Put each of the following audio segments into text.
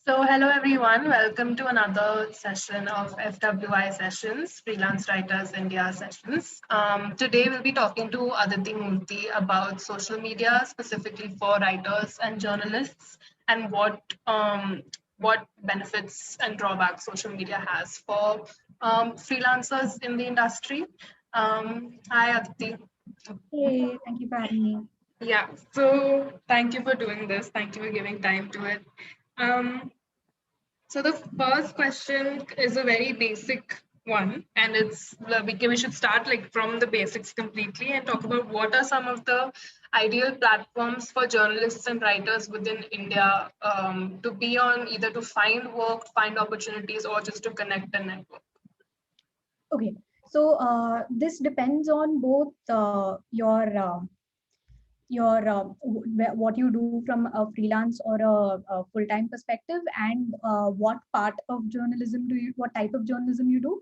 Hello everyone. Welcome to another session of FWI sessions, Freelance Writers India sessions. Today we'll be talking to Aditi Murthy about social media, specifically for writers and journalists, and what benefits and drawbacks social media has for freelancers in the industry. Hi Aditi. Hey, thank you for having me. Yeah. So thank you for doing this. Thank you for giving time to it. Um, So the first question is a very basic one, and we should start like from the basics completely and talk about what are some of the ideal platforms for journalists and writers within India to be on, either to find work, find opportunities, or just to connect and network. Okay, so this depends on both what you do from a freelance or a full-time perspective, and what type of journalism you do.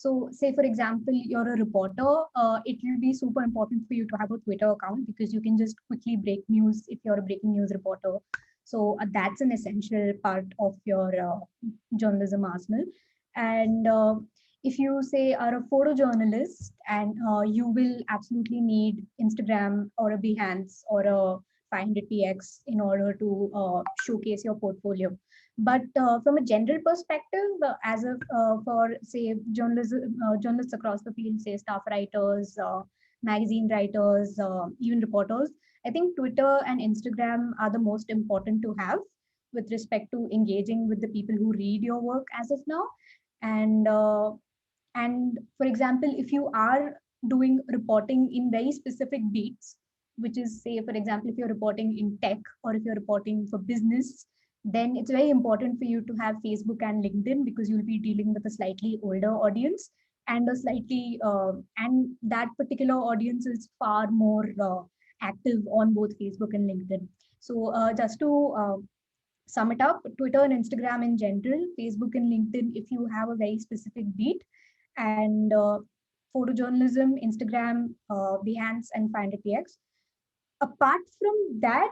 So, say for example, you're a reporter. It will be super important for you to have a Twitter account because you can just quickly break news if you're a breaking news reporter. So that's an essential part of your journalism arsenal. And if you say are a photojournalist, and you will absolutely need Instagram or a Behance or a 500px in order to showcase your portfolio. But from a general perspective, for say journalists across the field, say staff writers, magazine writers, even reporters, I think Twitter and Instagram are the most important to have with respect to engaging with the people who read your work as of now. And for example, if you are doing reporting in very specific beats, which is, say for example, if you're reporting in tech or if you're reporting for business, then it's very important for you to have Facebook and LinkedIn because you'll be dealing with a slightly older audience, and that particular audience is far more active on both Facebook and LinkedIn. So just to sum it up, Twitter and Instagram in general, Facebook and LinkedIn if you have a very specific beat, and photojournalism, Instagram, Behance, and 500px. Apart from that,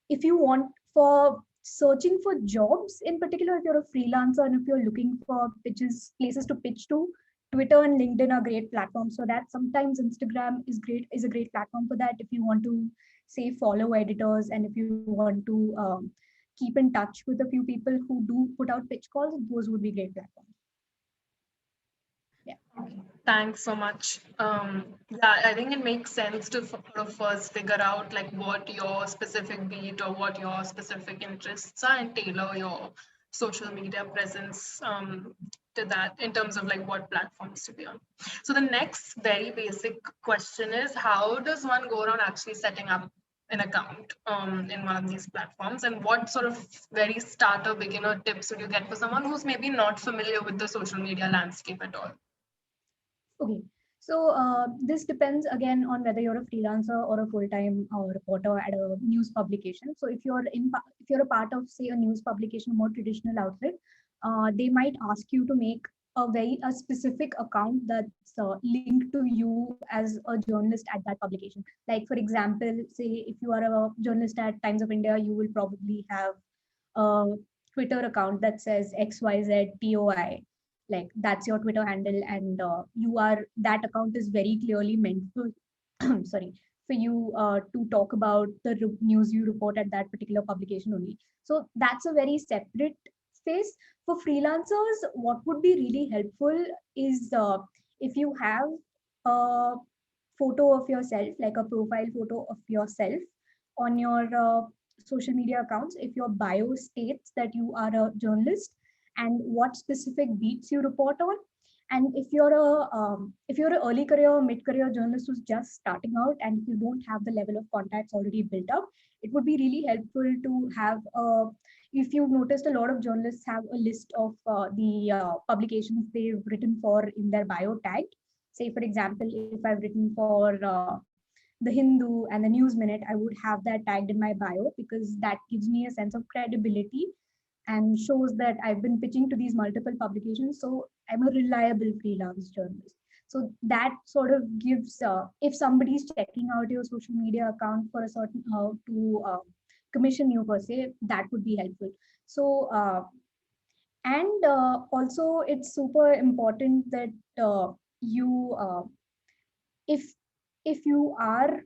if you want for searching for jobs in particular, if you're a freelancer and if you're looking for places to pitch to, Twitter and LinkedIn are great platforms for that. Sometimes Instagram is a great platform for that if you want to say follow editors, and if you want to keep in touch with a few people who do put out pitch calls, those would be great platforms. Yeah. Thanks so much. Yeah, I think it makes sense to sort of first figure out like what your specific beat or what your specific interests are and tailor your social media presence to that in terms of like what platforms to be on. So the next very basic question is, how does one go around actually setting up an account in one of these platforms, and what sort of very starter beginner tips would you get for someone who's maybe not familiar with the social media landscape at all? Okay. So this depends again on whether you're a freelancer or a full-time reporter at a news publication. So if you're a part of, say, a news publication, more traditional outlet, they might ask you to make a specific account that's linked to you as a journalist at that publication. Like for example, say if you are a journalist at Times of India, you will probably have a Twitter account that says XYZTOI, like that's your Twitter handle, and that account is very clearly meant for sorry, for you to talk about the news you report at that particular publication only. So that's a very separate space. For freelancers, what would be really helpful is if you have a photo of yourself, like a profile photo of yourself on your social media accounts, if your bio states that you are a journalist and what specific beats you report on. And if you're an early career or mid career journalist who's just starting out, and if you don't have the level of contacts already built up, it would be really helpful to have if you've noticed, a lot of journalists have a list of the publications they've written for in their bio tagged. Say for example, if I've written for the Hindu and the News Minute, I would have that tagged in my bio because that gives me a sense of credibility and shows that I've been pitching to these multiple publications. So I'm a reliable freelance journalist. So that sort of gives, if somebody's checking out your social media account for a certain commission you per se, that would be helpful. So and also it's super important that you if if you are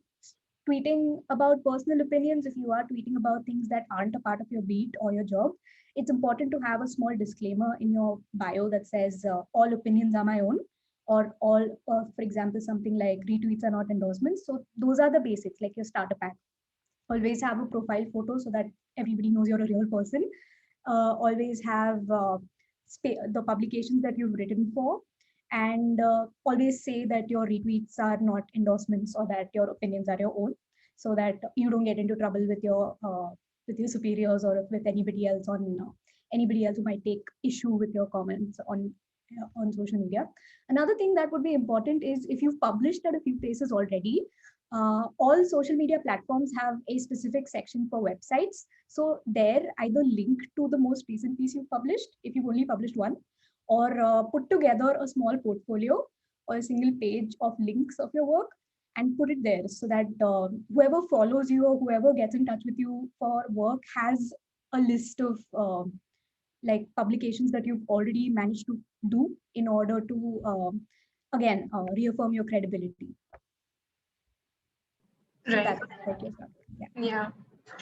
tweeting about personal opinions, if you are tweeting about things that aren't a part of your beat or your job, it's important to have a small disclaimer in your bio that says all opinions are my own, or all, for example, something like retweets are not endorsements. So those are the basics, like your starter pack. Always have a profile photo so that everybody knows you're a real person. Always have the publications that you've written for, and always say that your retweets are not endorsements or that your opinions are your own, so that you don't get into trouble with your superiors or with anybody else anybody else who might take issue with your comments on social media. Another thing that would be important is if you've published at a few places already, all social media platforms have a specific section for websites. So there, either link to the most recent piece you've published, if you've only published one, or put together a small portfolio or a single page of links of your work and put it there, so that whoever follows you or whoever gets in touch with you for work has a list of like publications that you've already managed to do in order to again reaffirm your credibility. So Right. that's like your stuff. Yeah. Yeah.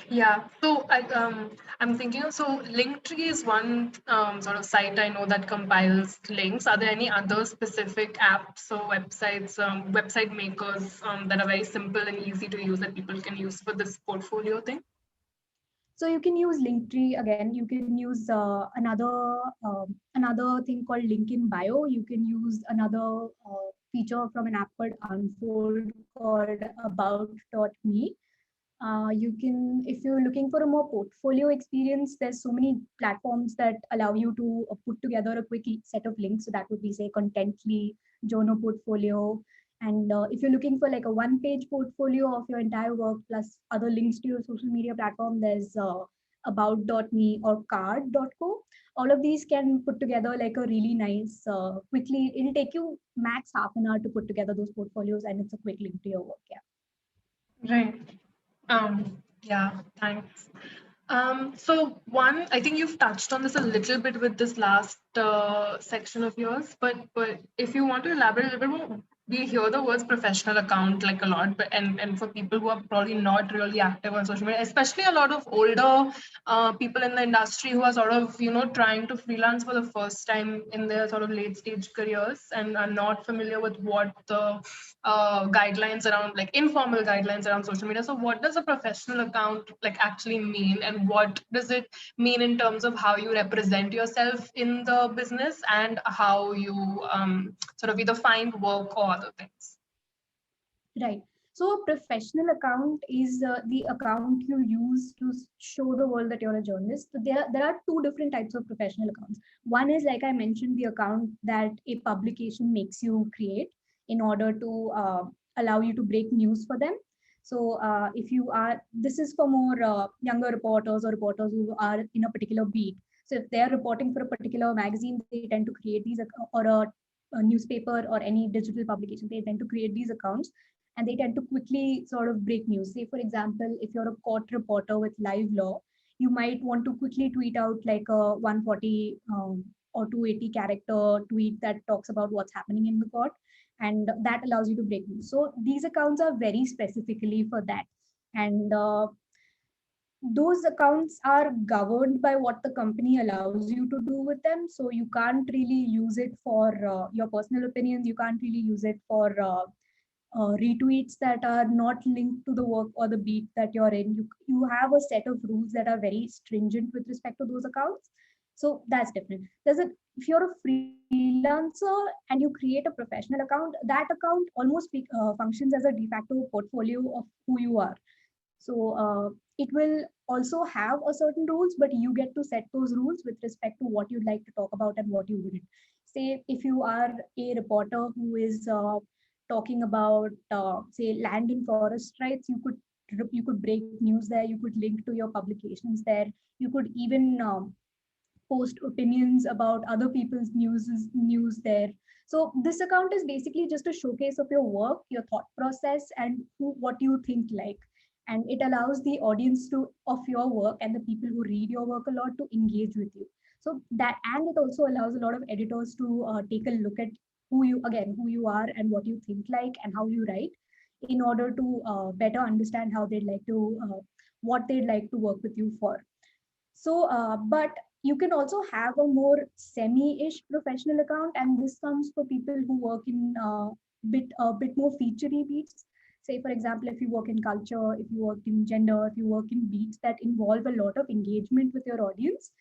Yeah. So I'm thinking so Linktree is one sort of site I know that compiles links. Are there any other specific apps or websites, website makers that are very simple and easy to use that people can use for this portfolio thing? So you can use Linktree again. You can use another thing called Link in Bio. You can use another feature from an app called Unfold called About.me. You can, if you're looking for a more portfolio experience, there's so many platforms that allow you to put together a quick set of links. So that would be, say, Contently, Jono Portfolio. And if you're looking for like a one-page portfolio of your entire work plus other links to your social media platform, there's about.me or card.co. All of these can put together like a really nice, quickly, it'll take you max half an hour to put together those portfolios, and it's a quick link to your work. Yeah. Right. Yeah, thanks. So one, I think you've touched on this a little bit with this last section of yours, but if you want to elaborate a little bit more, we hear the words professional account like a lot, but and for people who are probably not really active on social media, especially a lot of older people in the industry who are sort of trying to freelance for the first time in their sort of late stage careers and are not familiar with what the guidelines around, like informal guidelines around social media. So what does a professional account like actually mean, and what does it mean in terms of how you represent yourself in the business and how you sort of either find work or other things? Right. So a professional account is the account you use to show the world that you're a journalist. So there are two different types of professional accounts. One is, like I mentioned, the account that a publication makes you create in order to allow you to break news for them. So if you are, this is for more younger reporters or reporters who are in a particular beat. So if they're reporting for a particular magazine, they tend to create these, or a newspaper or any digital publication, they tend to create these accounts, and they tend to quickly sort of break news. Say, for example, if you're a court reporter with live law, you might want to quickly tweet out like a 140 or 280 character tweet that talks about what's happening in the court, and that allows you to break news. So these accounts are very specifically for that. And those accounts are governed by what the company allows you to do with them. So you can't really use it for your personal opinions. You can't really use it for retweets that are not linked to the work or the beat that you're in. You have a set of rules that are very stringent with respect to those accounts. So that's different. If you're a freelancer and you create a professional account, that account almost functions as a de facto portfolio of who you are. So it will also have a certain rules, but you get to set those rules with respect to what you'd like to talk about and what you wouldn't. Say if you are a reporter who is talking about say land and forest rights, you could break news there, you could link to your publications there, you could even post opinions about other people's news there. So this account is basically just a showcase of your work, your thought process, and what you think like. and it allows the audience of your work and the people who read your work a lot to engage with you. So that, and it also allows a lot of editors to take a look at who you are and what you think like and how you write, in order to better understand how they'd like to what they'd like to work with you for. So, but you can also have a more semi-ish professional account, and this comes for people who work in a bit more featurey beats. Say, for example, if you work in culture, if you work in gender, if you work in beats that involve a lot of engagement with your audience,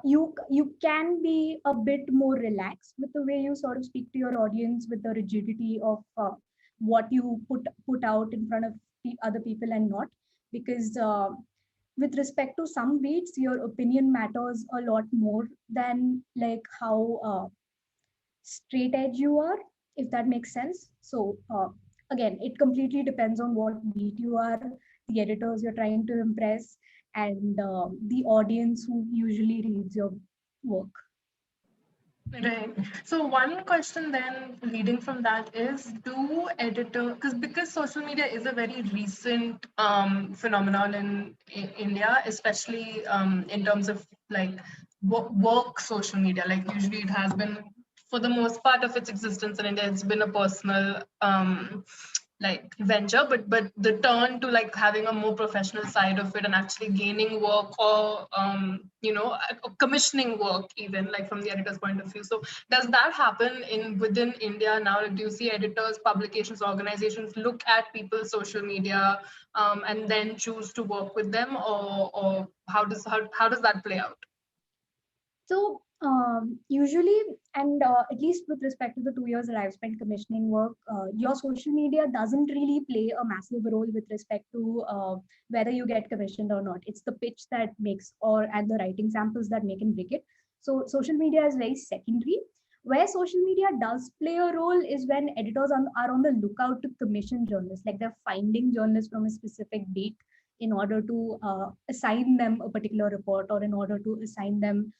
you can be a bit more relaxed with the way you sort of speak to your audience, with the rigidity of what you put out in front of other people and not, because with respect to some beats, your opinion matters a lot more than like how straight edge you are, if that makes sense. So again, it completely depends on what beat you are, the editors you're trying to impress, and the audience who usually reads your work. Right. So one question then leading from that is, do editor, because social media is a very recent phenomenon in India, especially in terms of like work social media. Like usually it has been, for the most part of its existence in India, it's been a personal like venture, but the turn to like having a more professional side of it and actually gaining work, or commissioning work, even like from the editor's point of view. So does that happen in within India now? Do you see editors, publications, organizations look at people's social media and then choose to work with them, or how does that play out? So usually, and at least with respect to the 2 years that I've spent commissioning work, your social media doesn't really play a massive role with respect to whether you get commissioned or not. It's the pitch that makes, or and the writing samples that make and break it. So social media is very secondary. Where social media does play a role is when editors are on the lookout to commission journalists, like they're finding journalists from a specific beat in order to assign them a particular report, or in order to assign them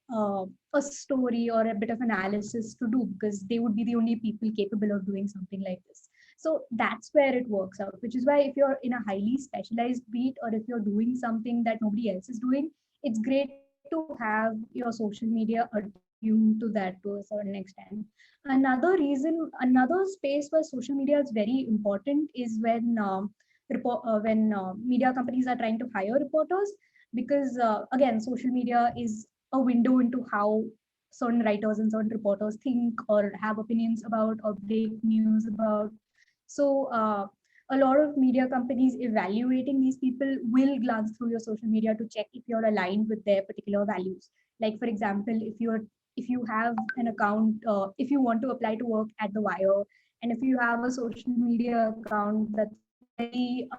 a story or a bit of analysis to do, because they would be the only people capable of doing something like this. So that's where it works out, which is why if you're in a highly specialized beat, or if you're doing something that nobody else is doing, it's great to have your social media attuned to that to a certain extent. Another space where social media is very important is when media companies are trying to hire reporters, because again, social media is a window into how certain writers and certain reporters think or have opinions about or break news about. So a lot of media companies evaluating these people will glance through your social media to check if you're aligned with their particular values. Like for example, if you have an account, if you want to apply to work at The Wire, and if you have a social media account that's very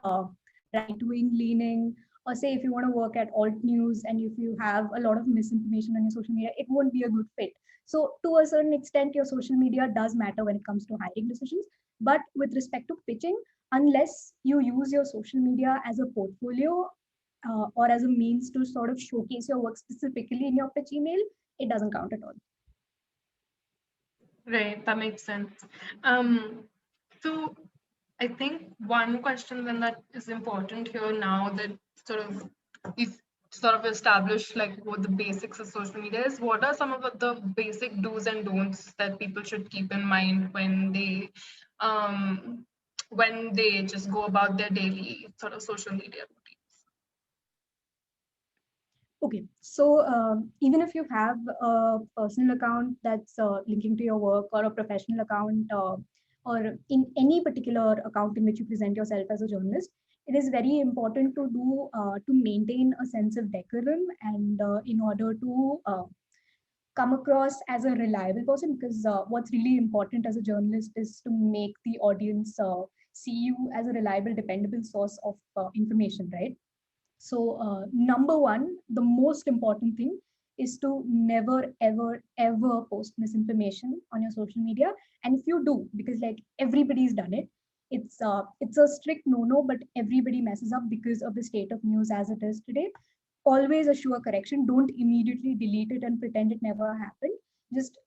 right-wing leaning, or say if you want to work at alt news and if you have a lot of misinformation on your social media, it won't be a good fit. So to a certain extent, your social media does matter when it comes to hiring decisions. But with respect to pitching, unless you use your social media as a portfolio or as a means to sort of showcase your work specifically in your pitch email, it doesn't count at all. Right, that makes sense. So I think one question then that is important here now, that sort of we've sort of established like what the basics of social media is. What are some of the basic do's and don'ts that people should keep in mind um, when they just go about their daily sort of social media routines? Okay, so even if you have a personal account that's linking to your work, or a professional account, or in any particular account in which you present yourself as a journalist, it is very important to maintain a sense of decorum, and in order to come across as a reliable person, because what's really important as a journalist is to make the audience see you as a reliable, dependable source of information, right? So, number one, the most important thing is to never, ever, ever post misinformation on your social media. And if you do, because like everybody's done it, it's a strict no-no, but everybody messes up because of the state of news as it is today. Always assure correction. Don't immediately delete it and pretend it never happened. Just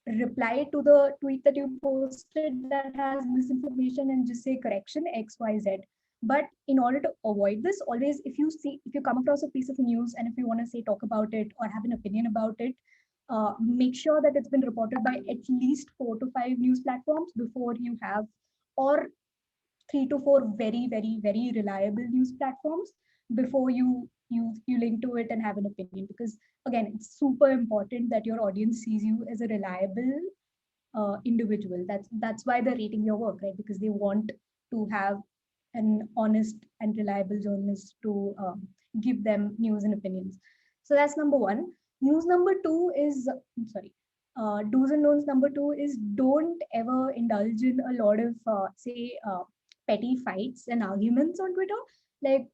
reply to the tweet that you posted that has misinformation and just say correction XYZ. But in order to avoid this, always if you come across a piece of news and if you want to say talk about it or have an opinion about it, make sure that it's been reported by at least 4 to 5 news platforms before you have, or 3 to 4 very, very, very reliable news platforms before you link to it and have an opinion. Because again, it's super important that your audience sees you as a reliable individual. That's why they're rating your work, right? Because they want to have an honest and reliable journalist to give them news and opinions. So that's number one. News number two is, sorry, do's and don'ts number two is don't ever indulge in a lot of, say, petty fights and arguments on Twitter. Like,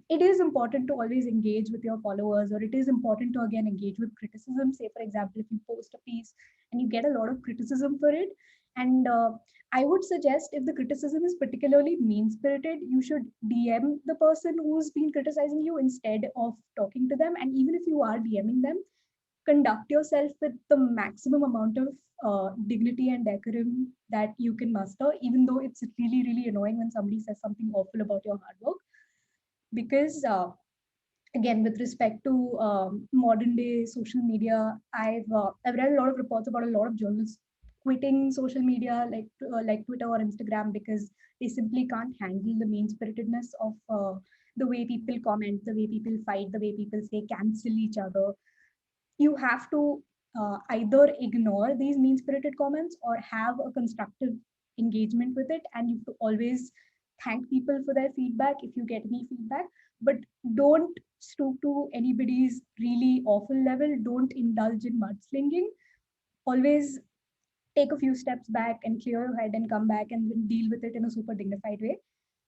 it is important to always engage with your followers, or it is important to again engage with criticism. Say, for example, if you post a piece and you get a lot of criticism for it, and I would suggest if the criticism is particularly mean spirited, you should DM the person who's been criticizing you instead of talking to them. And even if you are DMing them, conduct yourself with the maximum amount of dignity and decorum that you can muster, even though it's really, really annoying when somebody says something awful about your hard work. Because again, with respect to modern day social media, I've read a lot of reports about a lot of journalists quitting social media like Twitter or Instagram because they simply can't handle the mean spiritedness of the way people comment, the way people fight, the way people say cancel each other. You have to either ignore these mean spirited comments or have a constructive engagement with it, and you have to always thank people for their feedback if you get any feedback. But don't stoop to anybody's really awful level. Don't indulge in mudslinging. Always take a few steps back and clear your head and come back and deal with it in a super dignified way.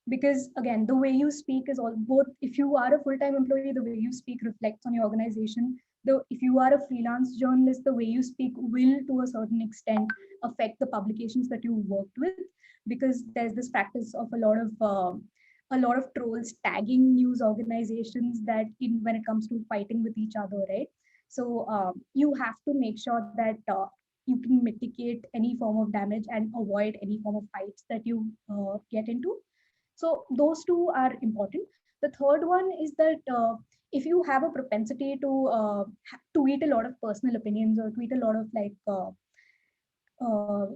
Because again, the way you speak is all both. If you are a full-time employee, the way you speak reflects on your organization. Though if you are a freelance journalist, the way you speak will to a certain extent affect the publications that you worked with, because there's this practice of a lot of trolls tagging news organizations that in when it comes to fighting with each other, right? So you have to make sure that you can mitigate any form of damage and avoid any form of fights that you get into. So those two are important. The third one is that if you have a propensity to tweet a lot of personal opinions or tweet a lot of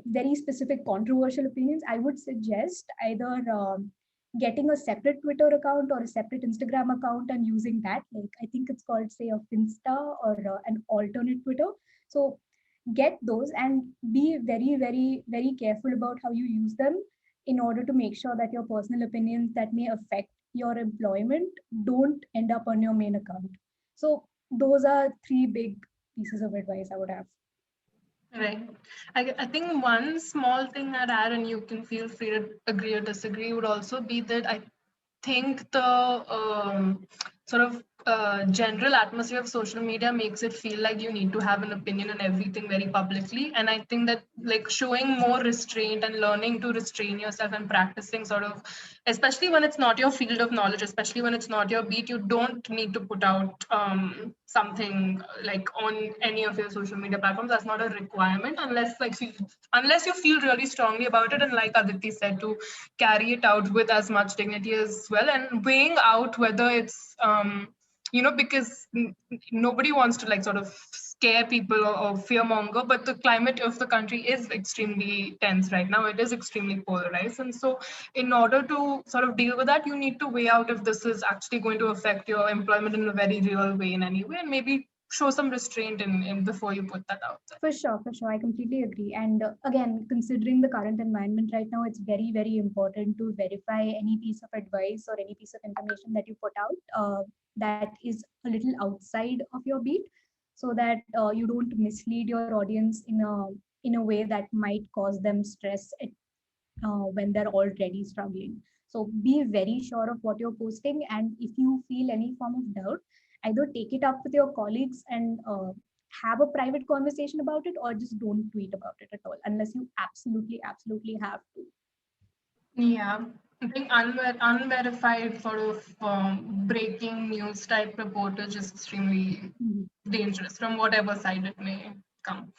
very specific controversial opinions, I would suggest either getting a separate Twitter account or a separate Instagram account and using that. Like, I think it's called, say, a Finsta or an alternate Twitter. So get those and be very, very, very careful about how you use them in order to make sure that your personal opinions that may affect your employment don't end up on your main account. So those are three big pieces of advice I would have. Right. I think one small thing I'd add, and you can feel free to agree or disagree, would also be that I think the sort of general atmosphere of social media makes it feel like you need to have an opinion on everything very publicly. And I think that like showing more restraint and learning to restrain yourself and practicing sort of, especially when it's not your field of knowledge, especially when it's not your beat, you don't need to put out something like on any of your social media platforms. That's not a requirement unless you feel really strongly about it. And like Aditi said, to carry it out with as much dignity as well, and weighing out whether it's because nobody wants to like sort of scare people or fearmonger, but the climate of the country is extremely tense right now. It is extremely polarized, and so in order to sort of deal with that, you need to weigh out if this is actually going to affect your employment in a very real way in any way, and maybe show some restraint in before you put that out there. For sure. I completely agree. And again, considering the current environment right now, it's very, very important to verify any piece of advice or any piece of information that you put out that is a little outside of your beat, so that you don't mislead your audience in a way that might cause them stress when they're already struggling. So be very sure of what you're posting, and if you feel any form of doubt, either take it up with your colleagues and have a private conversation about it, or just don't tweet about it at all unless you absolutely, absolutely have to. Yeah, I think unverified sort of breaking news type reportage is extremely dangerous from whatever side it may come.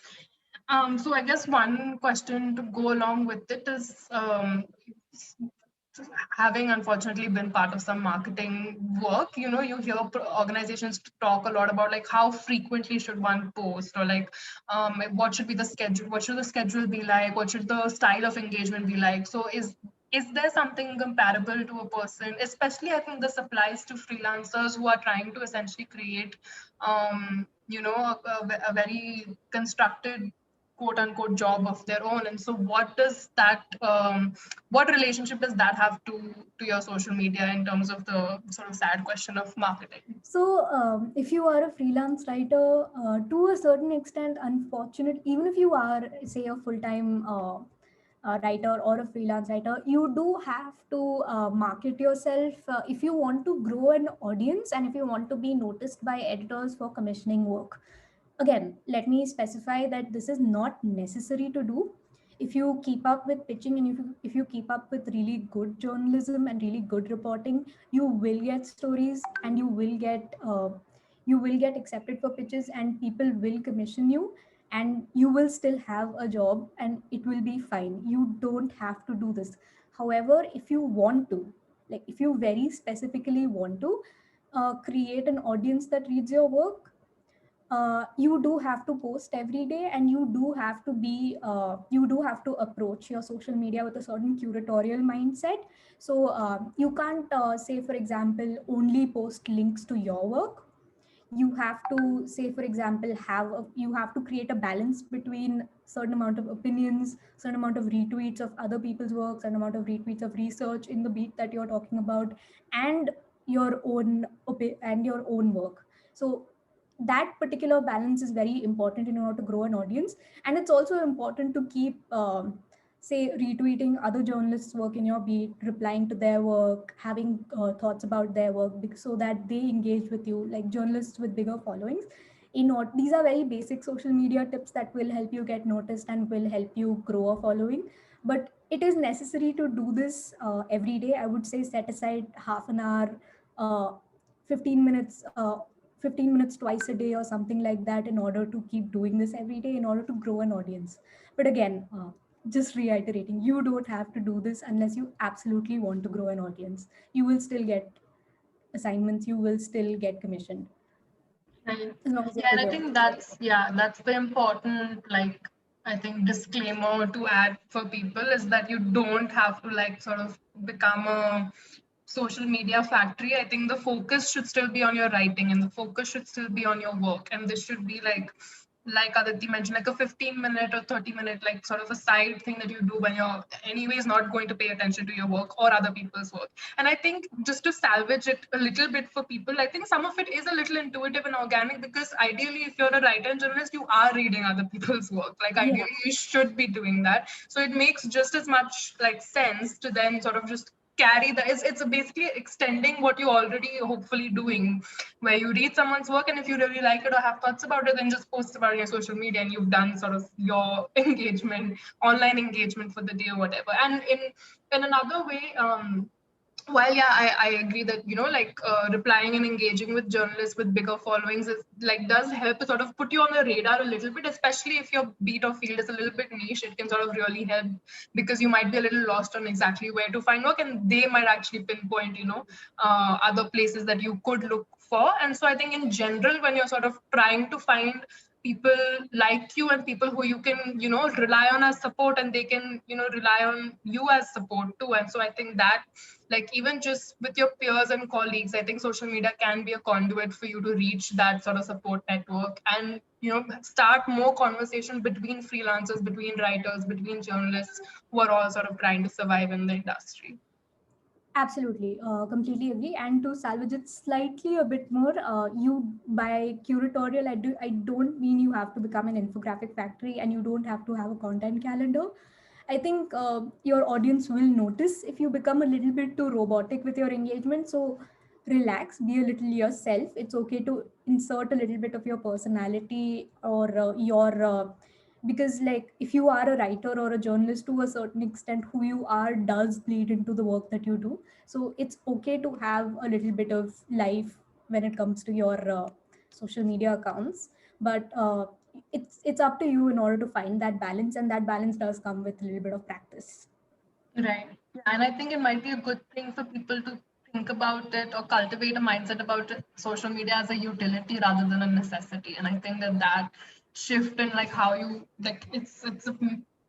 So I guess one question to go along with it is having unfortunately been part of some marketing work, you know, you hear organizations talk a lot about like how frequently should one post, or like what should be the schedule, what should the schedule be like, what should the style of engagement be like. So is there something comparable to a person, especially I think this applies to freelancers who are trying to essentially create you know, a very constructed quote unquote job of their own. And so what does that what relationship does that have to your social media in terms of the sort of sad question of marketing? So, if you are a freelance writer, to a certain extent, unfortunate, even if you are, say, a full time writer or a freelance writer, you do have to market yourself if you want to grow an audience and if you want to be noticed by editors for commissioning work. Again, let me specify that this is not necessary to do. If you keep up with pitching and if you keep up with really good journalism and really good reporting, you will get stories and you will get accepted for pitches and people will commission you and you will still have a job and it will be fine. You don't have to do this. However, if you want to, like if you very specifically want to create an audience that reads your work, you do have to post every day and you do have to approach your social media with a certain curatorial mindset. So you can't say, for example, only post links to your work. You have to say, for example, you have to create a balance between certain amount of opinions, certain amount of retweets of other people's work, certain amount of retweets of research in the beat that you're talking about, and your own work. So that particular balance is very important in order to grow an audience. And it's also important to keep say retweeting other journalists work in your beat, replying to their work, having thoughts about their work, so that they engage with you, like journalists with bigger followings. These are very basic social media tips that will help you get noticed and will help you grow a following. But it is necessary to do this every day. I would say set aside half an hour, uh, 15 minutes 15 minutes twice a day or something like that, in order to keep doing this every day in order to grow an audience. But again, just reiterating, you don't have to do this unless you absolutely want to grow an audience. You will still get assignments, you will still get commissioned Right. as long as you Yeah, do and I your think work. that's the important, like, I think disclaimer to add for people is that you don't have to like sort of become a social media factory. I think the focus should still be on your writing and the focus should still be on your work. And this should be like Aditi mentioned, like a 15-minute or 30-minute, like sort of a side thing that you do when you're anyways not going to pay attention to your work or other people's work. And I think just to salvage it a little bit for people, I think some of it is a little intuitive and organic, because ideally, if you're a writer and journalist, you are reading other people's work. Like Yeah, ideally, you should be doing that. So it makes just as much like sense to then sort of just carry that. It's basically extending what you're already hopefully doing, where you read someone's work and if you really like it or have thoughts about it, then just post about it on your social media and you've done sort of your engagement, online engagement for the day or whatever. And in another way, while yeah, I agree that, you know, like replying and engaging with journalists with bigger followings is like does help to sort of put you on the radar a little bit, especially if your beat or field is a little bit niche. It can sort of really help, because you might be a little lost on exactly where to find work, and they might actually pinpoint, you know, other places that you could look for. And so I think in general, when you're sort of trying to find people like you and people who you can, you know, rely on as support, and they can, you know, rely on you as support too. And so I think that, like, even just with your peers and colleagues, I think social media can be a conduit for you to reach that sort of support network and, you know, start more conversation between freelancers, between writers, between journalists who are all sort of trying to survive in the industry. absolutely. Completely agree. And to salvage it slightly a bit more, you by curatorial, I don't mean you have to become an infographic factory and you don't have to have a content calendar. I think your audience will notice if you become a little bit too robotic with your engagement. So relax, be a little yourself. It's okay to insert a little bit of your personality or your because, like, if you are a writer or a journalist, to a certain extent who you are does bleed into the work that you do. So it's okay to have a little bit of life when it comes to your social media accounts. But it's up to you in order to find that balance, and that balance does come with a little bit of practice. Right. Yeah, and I think it might be a good thing for people to think about it or cultivate a mindset about it, social media as a utility rather than a necessity. And I think that that shift in like how you like it's a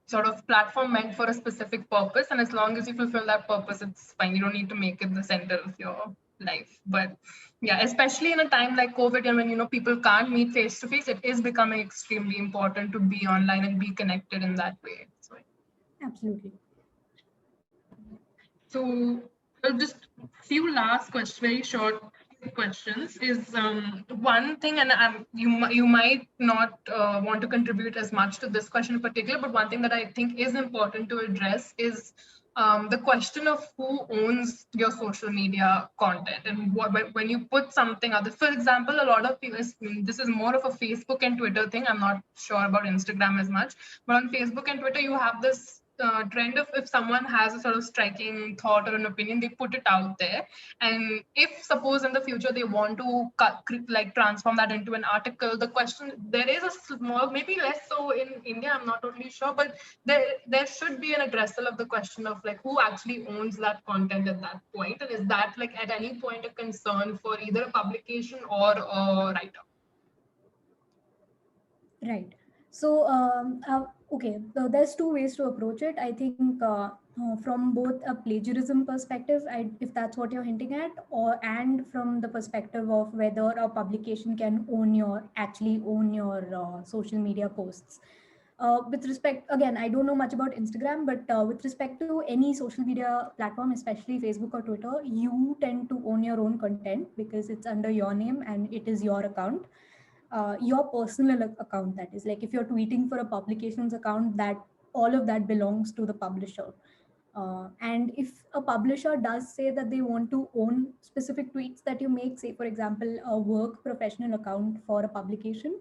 sort of platform meant for a specific purpose, and as long as you fulfill that purpose, it's fine. You don't need to make it the center of your life. But yeah, especially in a time like COVID and when people can't meet face to face, it is becoming extremely important to be online and be connected in that way. So Absolutely. So, just few last questions, very short questions. Is one thing, and you might not want to contribute as much to this question in particular, but one thing that I think is important to address is the question of who owns your social media content and when you put something other. For example, a lot of people, this is more of a Facebook and Twitter thing. I'm not sure about Instagram as much, but on Facebook and Twitter, you have this trend of if someone has a sort of striking thought or an opinion, they put it out there. And if suppose in the future they want to like transform that into an article, the question there is a small, maybe less so in India, I'm not totally sure, but there should be an addressal of the question of like who actually owns that content at that point, and is that like at any point a concern for either a publication or a writer? Right. So, okay, so there's two ways to approach it. I think from both a plagiarism perspective, if that's what you're hinting at, and from the perspective of whether a publication can actually own your social media posts. With respect, again, I don't know much about Instagram, but with respect to any social media platform, especially Facebook or Twitter, you tend to own your own content because it's under your name and it is your account, your personal account. That is, like, if you're tweeting for a publications account, that all of that belongs to the publisher. And if a publisher does say that they want to own specific tweets that you make, say for example a work professional account for a publication,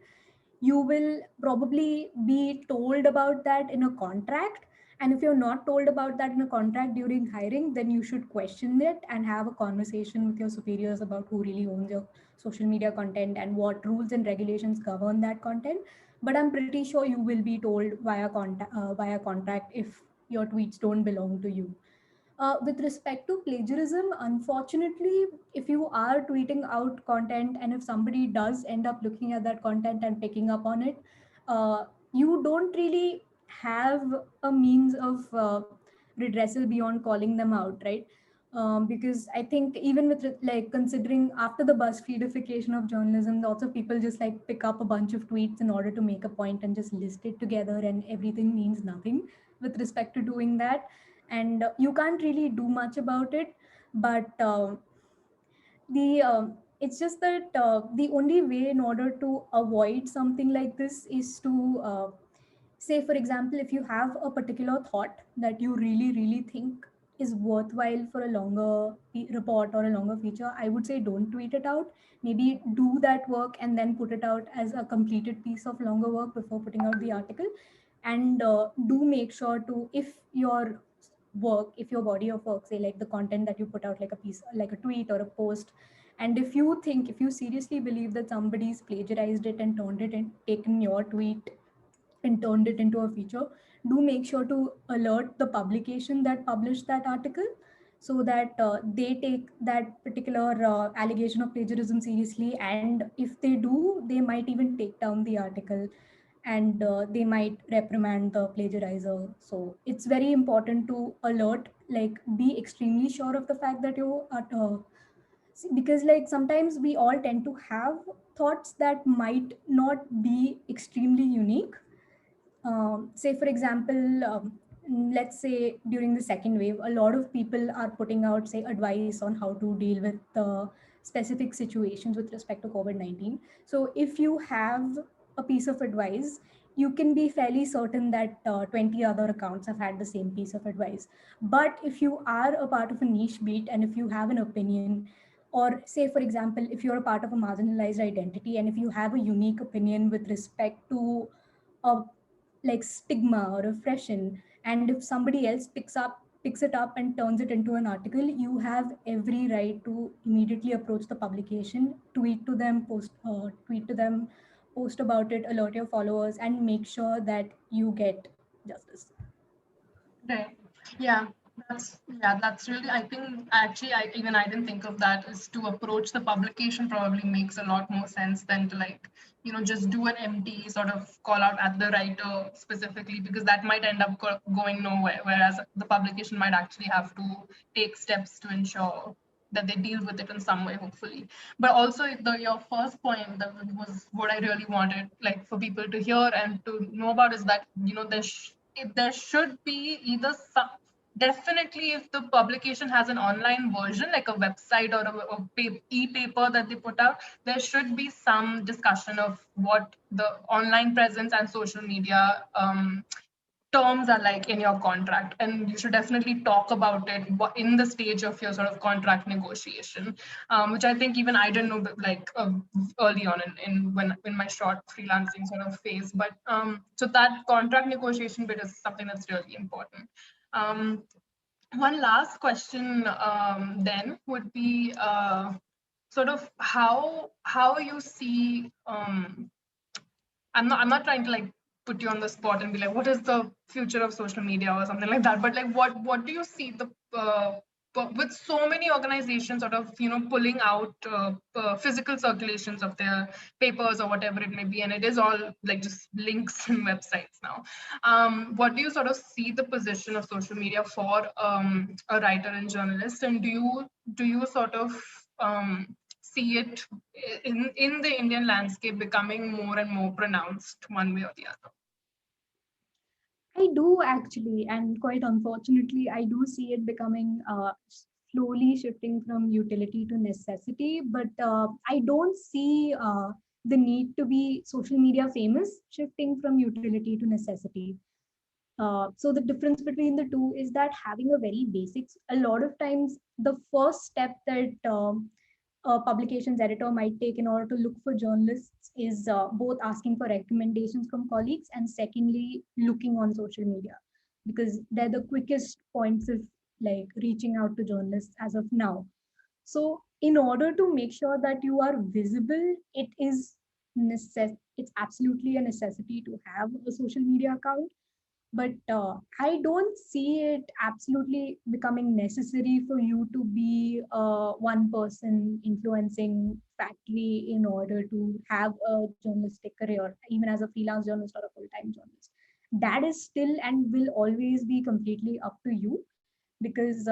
you will probably be told about that in a contract. And if you're not told about that in a contract during hiring, then you should question it and have a conversation with your superiors about who really owns your social media content and what rules and regulations govern that content. But I'm pretty sure you will be told via contract if your tweets don't belong to you. With respect to plagiarism, unfortunately, if you are tweeting out content and if somebody does end up looking at that content and picking up on it, you don't really have a means of redressal beyond calling them out, right? Because I think even with like considering after the BuzzFeedification of journalism, lots of people just like pick up a bunch of tweets in order to make a point and just list it together, and everything means nothing with respect to doing that. And you can't really do much about it. But the it's just that the only way in order to avoid something like this is to say for example, if you have a particular thought that you really think is worthwhile for a longer report or a longer feature, I would say don't tweet it out. Maybe do that work and then put it out as a completed piece of longer work before putting out the article. And do make sure to, if your work, if your body of work, say like the content that you put out, like a piece, like a tweet or a post, and if you seriously believe that somebody's plagiarized it and turned it and taken your tweet and turned it into a feature, do make sure to alert the publication that published that article, so that they take that particular allegation of plagiarism seriously. And if they do, they might even take down the article, and they might reprimand the plagiarizer. So it's very important to alert, like be extremely sure of the fact that you are because like sometimes we all tend to have thoughts that might not be extremely unique. Say for example, let's say during the second wave, a lot of people are putting out, say, advice on how to deal with specific situations with respect to COVID-19. So if you have a piece of advice, you can be fairly certain that 20 other accounts have had the same piece of advice. But if you are a part of a niche beat and if you have an opinion, or say for example if you're a part of a marginalized identity and if you have a unique opinion with respect to a like stigma or oppression, and if somebody else picks it up and turns it into an article, you have every right to immediately approach the publication, tweet to them, post about it, alert your followers, and make sure that you get justice. Right. Yeah. That's really, I think actually I didn't think of that, is to approach the publication probably makes a lot more sense than to like, just do an empty sort of call out at the writer specifically, because that might end up going nowhere. Whereas the publication might actually have to take steps to ensure that they deal with it in some way, hopefully. But also your first point that was what I really wanted like for people to hear and to know about is that, there should be either some, definitely, if the publication has an online version, like a website or a e-paper that they put out, there should be some discussion of what the online presence and social media terms are like in your contract, and you should definitely talk about it in the stage of your sort of contract negotiation, which I think even I didn't know like early on in when in my short freelancing sort of phase. But so that contract negotiation bit is something that's really important. um, One last question then would be sort of how you see. I'm not trying to like put you on the spot and be like, what is the future of social media or something like that. But like, what do you see with so many organizations sort of pulling out physical circulations of their papers or whatever it may be, and it is all like just links and websites now. What do you sort of see the position of social media for a writer and journalist, and do you sort of see it in the Indian landscape becoming more and more pronounced one way or the other? I do actually, and quite unfortunately, I do see it becoming slowly shifting from utility to necessity. But I don't see the need to be social media famous shifting from utility to necessity. So the difference between the two is that having a very basics, a lot of times the first step that a publications editor might take in order to look for journalists is both asking for recommendations from colleagues and secondly looking on social media, because they're the quickest points of like reaching out to journalists as of now. So in order to make sure that you are visible, it's absolutely a necessity to have a social media account. But I don't see it absolutely becoming necessary for you to be one person influencing factory in order to have a journalistic career, even as a freelance journalist or a full-time journalist. That is still and will always be completely up to you, because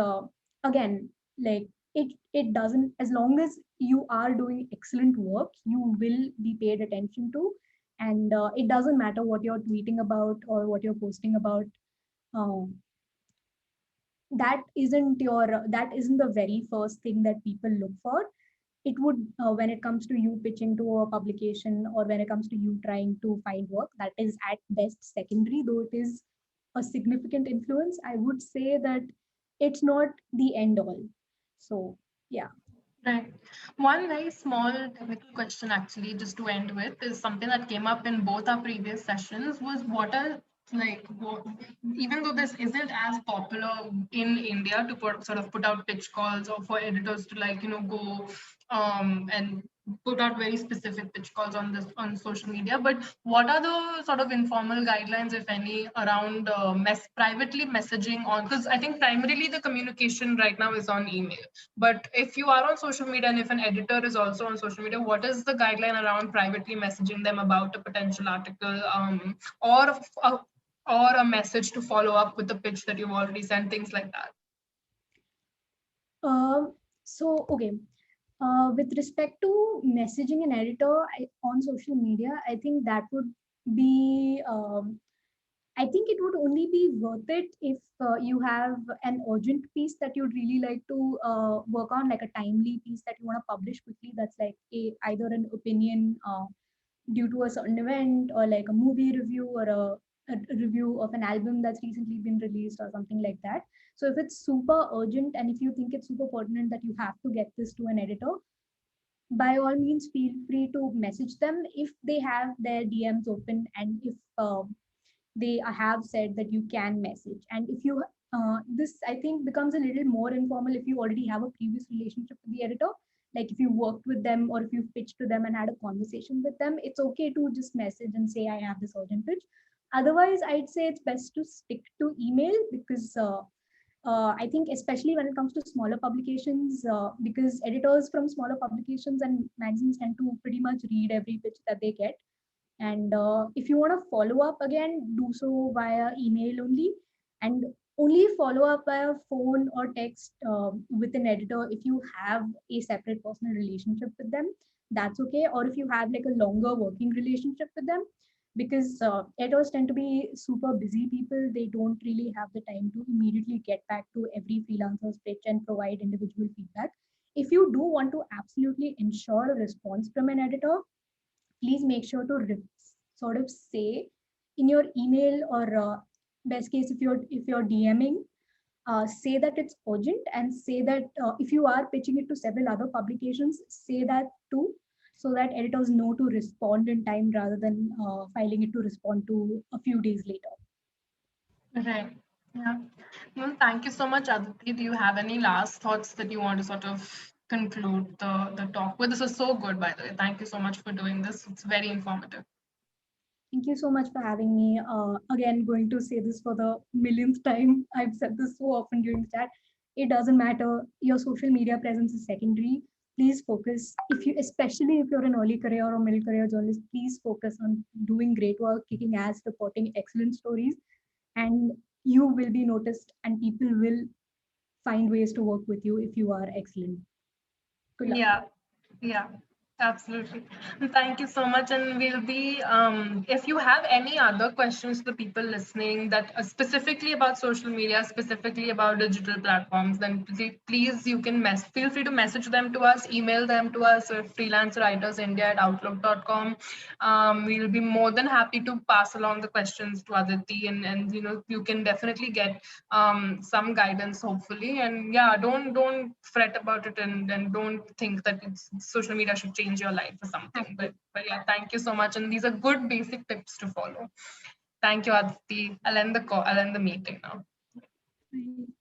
again, like it doesn't, as long as you are doing excellent work, you will be paid attention to, and it doesn't matter what you're tweeting about or what you're posting about. um, that isn't the very first thing that people look for. It would when it comes to you pitching to a publication or when it comes to you trying to find work, that is at best secondary, though it is a significant influence. I would say that it's not the end all. So yeah. Right. One very small technical question, actually, just to end with, is something that came up in both our previous sessions. Was what are like even though this isn't as popular in India to put out pitch calls or for editors to like go and put out very specific pitch calls on social media, but what are the sort of informal guidelines, if any, around privately messaging on, because I think primarily the communication right now is on email. But if you are on social media and if an editor is also on social media, what is the guideline around privately messaging them about a potential article, or a message to follow up with the pitch that you've already sent, things like that? um, so okay, with respect to messaging an editor on social media, I think that would be I think it would only be worth it if you have an urgent piece that you'd really like to work on, like a timely piece that you want to publish quickly. That's like either an opinion due to a certain event, or like a movie review, or a review of an album that's recently been released, or something like that. So if it's super urgent and if you think it's super pertinent that you have to get this to an editor, by all means feel free to message them if they have their DMs open, and if they have said that you can message. And if you this I think becomes a little more informal if you already have a previous relationship with the editor, like if you worked with them or if you've pitched to them and had a conversation with them, it's okay to just message and say I have this urgent pitch. Otherwise, I'd say it's best to stick to email, because I think especially when it comes to smaller publications, because editors from smaller publications and magazines tend to pretty much read every pitch that they get. And if you want to follow up again, do so via email only, and only follow up via phone or text with an editor if you have a separate personal relationship with them. That's okay. Or if you have like a longer working relationship with them, because editors tend to be super busy people. They don't really have the time to immediately get back to every freelancer's pitch and provide individual feedback. If you do want to absolutely ensure a response from an editor, please make sure to sort of say in your email, or best case if you're DMing, say that it's urgent, and say that if you are pitching it to several other publications, say that too, so that editors know to respond in time rather than filing it to respond to a few days later. Right. Yeah. Well, thank you so much, Aditi. Do you have any last thoughts that you want to sort of conclude the talk with? This was so good, by the way. Thank you so much for doing this. It's very informative. Thank you so much for having me. Again, going to say this for the millionth time. I've said this so often during the chat. It doesn't matter. Your social media presence is secondary. Please focus. Especially if you're an early career or middle career journalist, please focus on doing great work, kicking ass, reporting excellent stories, and you will be noticed, and people will find ways to work with you if you are excellent. Good luck. Yeah. Yeah. Absolutely. Thank you so much. And we'll be, if you have any other questions to the people listening that are specifically about social media, specifically about digital platforms, then please you can feel free to message them to us, email them to us, or freelancerwritersindia@outlook.com. We'll be more than happy to pass along the questions to Aditi, and you can definitely get some guidance, hopefully. And yeah, don't fret about it, and don't think that social media should change your life or something. But yeah, thank you so much. And these are good basic tips to follow. Thank you, Aditi. I'll end the meeting now. Bye.